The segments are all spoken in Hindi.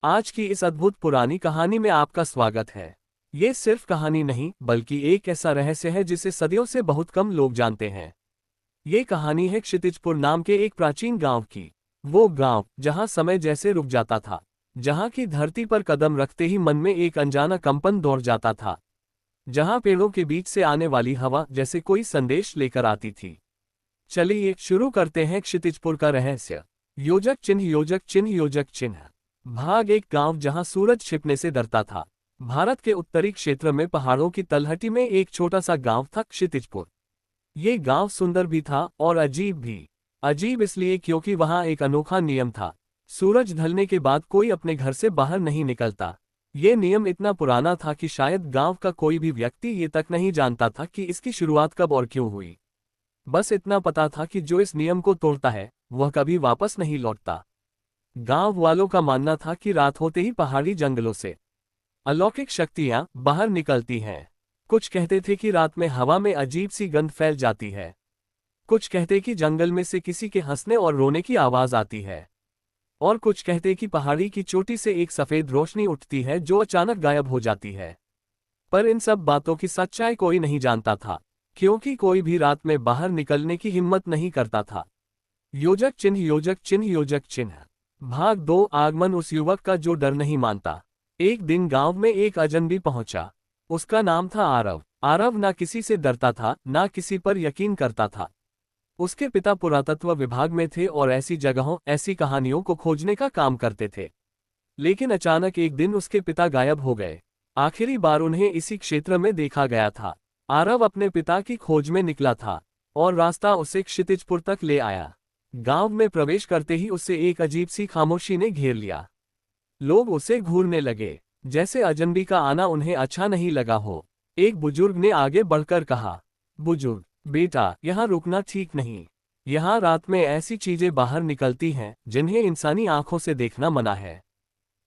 आज की इस अद्भुत पुरानी कहानी में आपका स्वागत है। ये सिर्फ कहानी नहीं बल्कि एक ऐसा रहस्य है जिसे सदियों से बहुत कम लोग जानते हैं। ये कहानी है क्षितिजपुर नाम के एक प्राचीन गांव की। वो गांव जहां समय जैसे रुक जाता था, जहां की धरती पर कदम रखते ही मन में एक अनजाना कंपन दौड़ जाता था, जहां पेड़ों के बीच से आने वाली हवा जैसे कोई संदेश लेकर आती थी। चलिए शुरू करते हैं क्षितिजपुर का रहस्य। योजक चिन्ह योजक चिन्ह योजक चिन्ह। भाग एक गांव जहां सूरज छिपने से डरता था। भारत के उत्तरी क्षेत्र में पहाड़ों की तलहटी में एक छोटा सा गांव था क्षितिजपुर। ये गांव सुंदर भी था और अजीब भी। अजीब इसलिए क्योंकि वहां एक अनोखा नियम था। सूरज ढलने के बाद कोई अपने घर से बाहर नहीं निकलता। ये नियम इतना पुराना था कि शायद गांव का कोई भी व्यक्ति ये तक नहीं जानता था कि इसकी शुरुआत कब और क्यों हुई। बस इतना पता था कि जो इस नियम को तोड़ता है वह कभी वापस नहीं लौटता। गांव वालों का मानना था कि रात होते ही पहाड़ी जंगलों से अलौकिक शक्तियां बाहर निकलती हैं। कुछ कहते थे कि रात में हवा में अजीब सी गंध फैल जाती है। कुछ कहते कि जंगल में से किसी के हंसने और रोने की आवाज आती है। और कुछ कहते कि पहाड़ी की चोटी से एक सफेद रोशनी उठती है जो अचानक गायब हो जाती है। पर इन सब बातों की सच्चाई कोई नहीं जानता था, क्योंकि कोई भी रात में बाहर निकलने की हिम्मत नहीं करता था। योजक चिन्ह योजक चिन्ह योजक चिन्ह। भाग 2 आगमन उस युवक का जो डर नहीं मानता। एक दिन गांव में एक अजनबी पहुंचा। उसका नाम था आरव। आरव ना किसी से डरता था, ना किसी पर यकीन करता था। उसके पिता पुरातत्व विभाग में थे और ऐसी जगहों, ऐसी कहानियों को खोजने का काम करते थे। लेकिन अचानक एक दिन उसके पिता गायब हो गए। आखिरी बार उन्हें इसी क्षेत्र में देखा गया था। आरव अपने पिता की खोज में निकला था और रास्ता उसे क्षितिजपुर तक ले आया। गांव में प्रवेश करते ही उसे एक अजीब सी खामोशी ने घेर लिया। लोग उसे घूरने लगे, जैसे अजनबी का आना उन्हें अच्छा नहीं लगा हो। एक बुजुर्ग ने आगे बढ़कर कहा, बुजुर्ग बेटा, यहाँ रुकना ठीक नहीं। यहाँ रात में ऐसी चीजें बाहर निकलती हैं जिन्हें इंसानी आंखों से देखना मना है।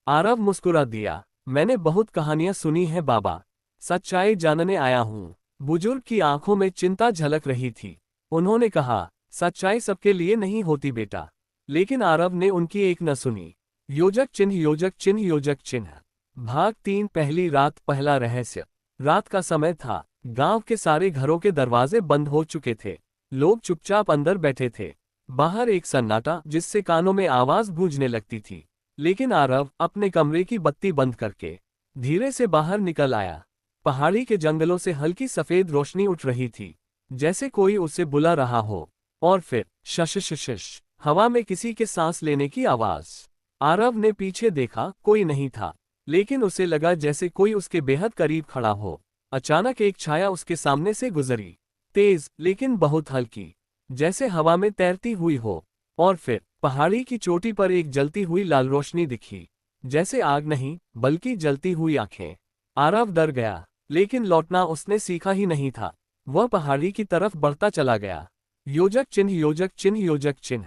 आरव मुस्कुरा दिया, मैंने बहुत कहानियां सुनी हैं बाबा, सच्चाई जानने आया हूँ। बुजुर्ग की आंखों में चिंता झलक रही थी। उन्होंने कहा, सच्चाई सबके लिए नहीं होती बेटा। लेकिन आरव ने उनकी एक न सुनी। योजक चिन्ह योजक चिन्ह योजक चिन्ह। भाग 3 पहली रात पहला रहस्य। रात का समय था। गांव के सारे घरों के दरवाजे बंद हो चुके थे। लोग चुपचाप अंदर बैठे थे। बाहर एक सन्नाटा जिससे कानों में आवाज गूंजने लगती थी। लेकिन आरव अपने कमरे की बत्ती बंद करके धीरे से बाहर निकल आया। पहाड़ी के जंगलों से हल्की सफेद रोशनी उठ रही थी, जैसे कोई उसे बुला रहा हो। और फिर शश, हवा में किसी के सांस लेने की आवाज। आरव ने पीछे देखा, कोई नहीं था, लेकिन उसे लगा जैसे कोई उसके बेहद करीब खड़ा हो। अचानक एक छाया उसके सामने से गुजरी, तेज लेकिन बहुत हल्की, जैसे हवा में तैरती हुई हो। और फिर पहाड़ी की चोटी पर एक जलती हुई लाल रोशनी दिखी, जैसे आग नहीं बल्कि जलती हुई आंखें। आरव डर गया, लेकिन लौटना उसने सीखा ही नहीं था। वह पहाड़ी की तरफ बढ़ता चला गया। योजक चिन्ह योजक चिन्ह योजक चिन्ह।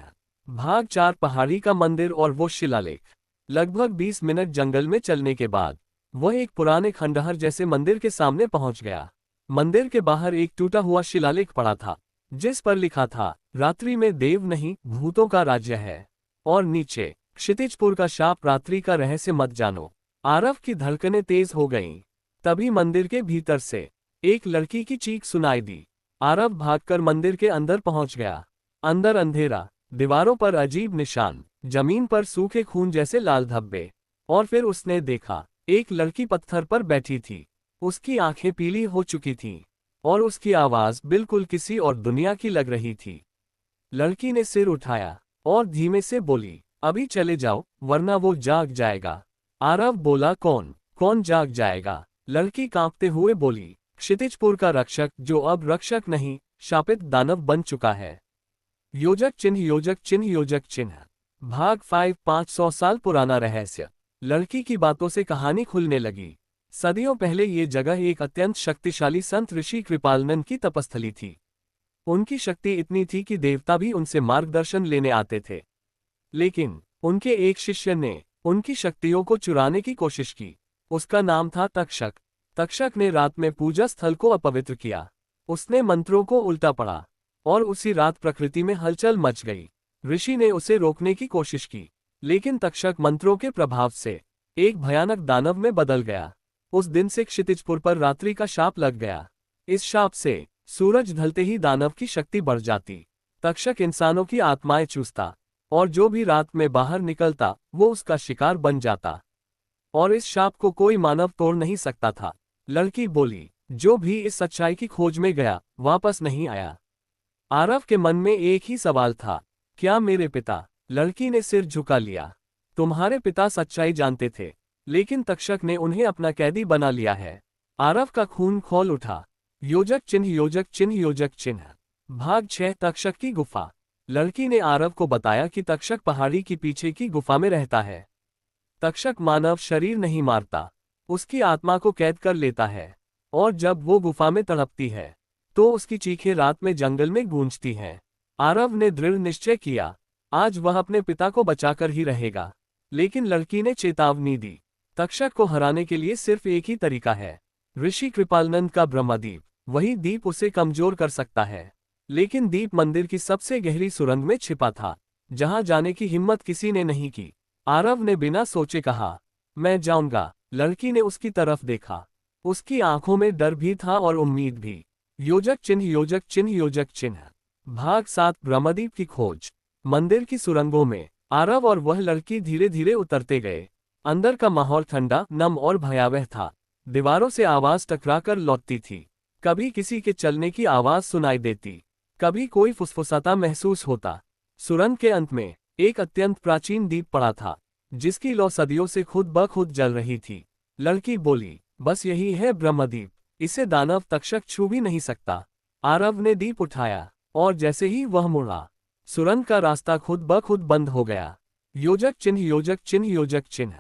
भाग 4 पहाड़ी का मंदिर और वो शिलालेख। लगभग 20 मिनट जंगल में चलने के बाद वह एक पुराने खंडहर जैसे मंदिर के सामने पहुंच गया। मंदिर के बाहर एक टूटा हुआ शिलालेख पड़ा था, जिस पर लिखा था, रात्रि में देव नहीं भूतों का राज्य है। और नीचे, क्षितिजपुर का शाप, रात्रि का रहस्य मत जानो। आरव की धड़कनें तेज हो गईं। तभी मंदिर के भीतर से एक लड़की की चीख सुनाई दी। आरव भागकर मंदिर के अंदर पहुंच गया। अंदर अंधेरा, दीवारों पर अजीब निशान, जमीन पर सूखे खून जैसे लाल धब्बे। और फिर उसने देखा, एक लड़की पत्थर पर बैठी थी। उसकी आंखें पीली हो चुकी थीं और उसकी आवाज बिल्कुल किसी और दुनिया की लग रही थी। लड़की ने सिर उठाया और धीमे से बोली, अभी चले जाओ वरना वो जाग जाएगा। आरव बोला, कौन कौन जाग जाएगा? लड़की कांपते हुए बोली, क्षितिजपुर का रक्षक, जो अब रक्षक नहीं शापित दानव बन चुका है। योजक चिन्ह योजक चिन्ह योजक चिन्ह। भाग 5 500 साल पुराना रहस्य। लड़की की बातों से कहानी खुलने लगी। सदियों पहले ये जगह एक अत्यंत शक्तिशाली संत ऋषि कृपालनंद की तपस्थली थी। उनकी शक्ति इतनी थी कि देवता भी उनसे मार्गदर्शन लेने आते थे। लेकिन उनके एक शिष्य ने उनकी शक्तियों को चुराने की कोशिश की। उसका नाम था तक्षक। तक्षक ने रात में पूजा स्थल को अपवित्र किया। उसने मंत्रों को उल्टा पढ़ा और उसी रात प्रकृति में हलचल मच गई। ऋषि ने उसे रोकने की कोशिश की, लेकिन तक्षक मंत्रों के प्रभाव से एक भयानक दानव में बदल गया। उस दिन से क्षितिजपुर पर रात्रि का शाप लग गया। इस शाप से सूरज ढलते ही दानव की शक्ति बढ़ जाती। तक्षक इंसानों की आत्माएं चूसता और जो भी रात में बाहर निकलता वो उसका शिकार बन जाता। और इस शाप को कोई मानव तोड़ नहीं सकता था। लड़की बोली, जो भी इस सच्चाई की खोज में गया वापस नहीं आया। आरव के मन में एक ही सवाल था, क्या मेरे पिता? लड़की ने सिर झुका लिया। तुम्हारे पिता सच्चाई जानते थे, लेकिन तक्षक ने उन्हें अपना कैदी बना लिया है। आरव का खून खौल उठा। योजक चिन्ह, योजक चिन्ह, योजक चिन्ह। भाग 6, तक्षक की गुफा। लड़की ने आरव को बताया कि तक्षक पहाड़ी की पीछे की गुफा में रहता है। तक्षक मानव शरीर नहीं मारता, उसकी आत्मा को कैद कर लेता है, और जब वो गुफा में तड़पती है तो उसकी चीखें रात में जंगल में गूंजती हैं। आरव ने दृढ़ निश्चय किया, आज वह अपने पिता को बचाकर ही रहेगा। लेकिन लड़की ने चेतावनी दी, तक्षक को हराने के लिए सिर्फ एक ही तरीका है, ऋषि कृपालनंद का ब्रह्मदीप। वही दीप उसे कमजोर कर सकता है। लेकिन दीप मंदिर की सबसे गहरी सुरंग में छिपा था, जहां जाने की हिम्मत किसी ने नहीं की। आरव ने बिना सोचे कहा, मैं जाऊंगा। लड़की ने उसकी तरफ देखा। उसकी आंखों में डर भी था और उम्मीद भी। योजक चिन्ह, योजक चिन्ह, योजक चिन्ह। भाग 7, ब्रह्मदीप की खोज। मंदिर की सुरंगों में आरव और वह लड़की धीरे धीरे उतरते गए। अंदर का माहौल ठंडा, नम और भयावह था। दीवारों से आवाज टकराकर लौटती थी। कभी किसी के चलने की आवाज सुनाई देती, कभी कोई फुसफुसाता महसूस होता। सुरंग के अंत में एक अत्यंत प्राचीन दीप पड़ा था, जिसकी लौ सदियों से खुद ब खुद जल रही थी। लड़की बोली, बस यही है ब्रह्मदीप, इसे दानव तक्षक छू भी नहीं सकता। आरव ने दीप उठाया, और जैसे ही वह मुड़ा, सुरंग का रास्ता खुद ब खुद बंद हो गया। योजक चिन्ह, योजक चिन्ह, योजक चिन्ह।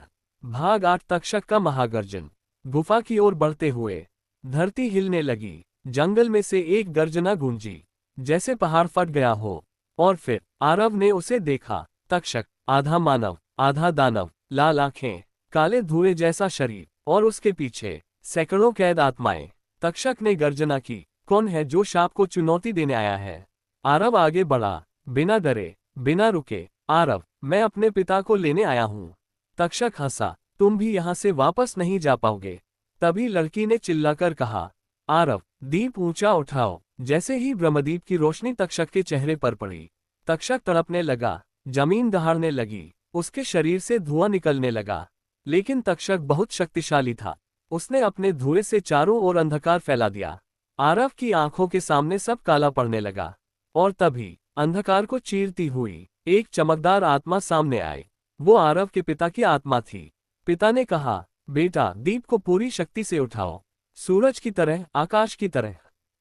भाग 8, तक्षक का महागर्जन। गुफा की ओर बढ़ते हुए धरती हिलने लगी। जंगल में से एक गर्जना गूंजी, जैसे पहाड़ फट गया हो। और फिर आरव ने उसे देखा। तक्षक, आधा मानव आधा दानव, लाल आंखें, काले धुएं जैसा शरीर, और उसके पीछे सैकड़ों कैद आत्माएं। तक्षक ने गर्जना की, कौन है जो शाप को चुनौती देने आया है? आरव आगे बढ़ा, बिना डरे, बिना रुके। आरव, मैं अपने पिता को लेने आया हूं। तक्षक हंसा, तुम भी यहां से वापस नहीं जा पाओगे। तभी लड़की ने चिल्लाकर कहा, आरव, दीप ऊंचा उठाओ। जैसे ही ब्रह्मदीप की रोशनी तक्षक के चेहरे पर पड़ी, तक्षक तड़पने लगा, जमीन दहाड़ने लगी, उसके शरीर से धुआं निकलने लगा। लेकिन तक्षक बहुत शक्तिशाली था, उसने अपने धुएं से चारों ओर अंधकार फैला दिया। आरव की आंखों के सामने सब काला पड़ने लगा, और तभी अंधकार को चीरती हुई एक चमकदार आत्मा सामने आई। वो आरव के पिता की आत्मा थी। पिता ने कहा, बेटा, दीप को पूरी शक्ति से उठाओ, सूरज की तरह, आकाश की तरह।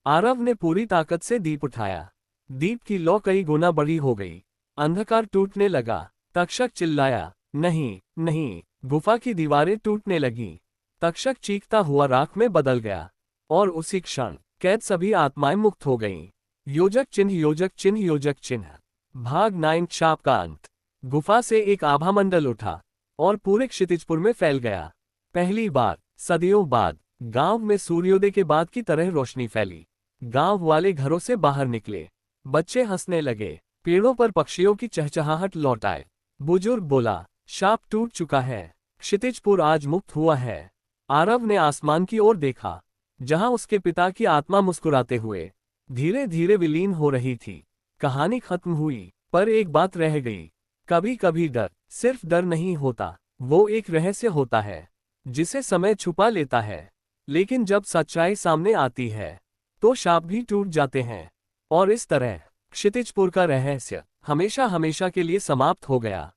आरव ने पूरी ताकत से दीप उठाया। दीप की लौ कई गुना बड़ी हो गई। अंधकार टूटने लगा। तक्षक चिल्लाया, नहीं, नहीं। गुफा की दीवारें टूटने लगीं। तक्षक चीखता हुआ राख में बदल गया, और उसी क्षण कैद सभी आत्माएं मुक्त हो गईं। योजक चिन्ह, योजक चिन्ह, योजक चिन्ह। भाग 9, शाप का अंत। गुफा से एक आभामंडल उठा और पूरे क्षितिजपुर में फैल गया। पहली बार सदियों बाद गांव में सूर्योदय के बाद की तरह रोशनी फैली। गांव वाले घरों से बाहर निकले, बच्चे हंसने लगे, पेड़ों पर पक्षियों की चहचहाहट लौट आए। बुजुर्ग बोला, शाप टूट चुका है, क्षितिजपुर आज मुक्त हुआ है। आरव ने आसमान की ओर देखा, जहां उसके पिता की आत्मा मुस्कुराते हुए धीरे धीरे विलीन हो रही थी। कहानी खत्म हुई, पर एक बात रह गई। कभी कभी डर सिर्फ डर नहीं होता, वो एक रहस्य होता है जिसे समय छुपा लेता है। लेकिन जब सच्चाई सामने आती है तो शाप भी टूट जाते हैं। और इस तरह क्षितिजपुर का रहस्य हमेशा हमेशा के लिए समाप्त हो गया।